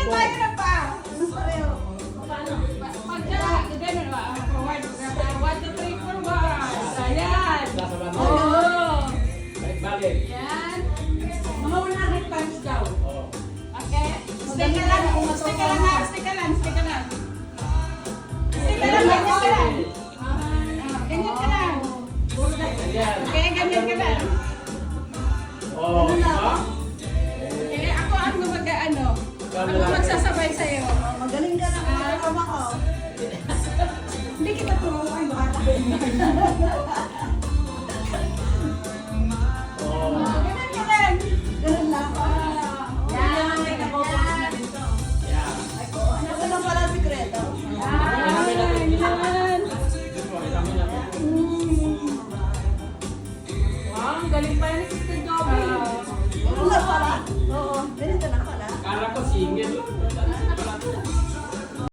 tayo na pa. Pareho. Pagka, ganun ba? Forward. 1, 2, 3, forward. Ayan. Oo. Balik. Yan. Mga 100 times daw. Okay. Stay ka lang. Stay ka lang ha. Stay ka lang. Stay ka lang. Stay ka lang. Ganyan ka lang. Ganyan ka lang. Okay, ganyan ka lang. Oh, ha? Okay, ako ang mag-ano. Ako magsasabay sa'yo. Magaling ka na kasama ko. Hindi kita turuan. Baka Oh. ganyan ka lang. Ganun lang. Yan. May nabobos na dito. Ano lang pala ang sikreto? Yan. Yan. Wow, ang galing pa yan ni Sister Dobby. Ganun lang pala? Oo. Ganito na pala. Kala ko single.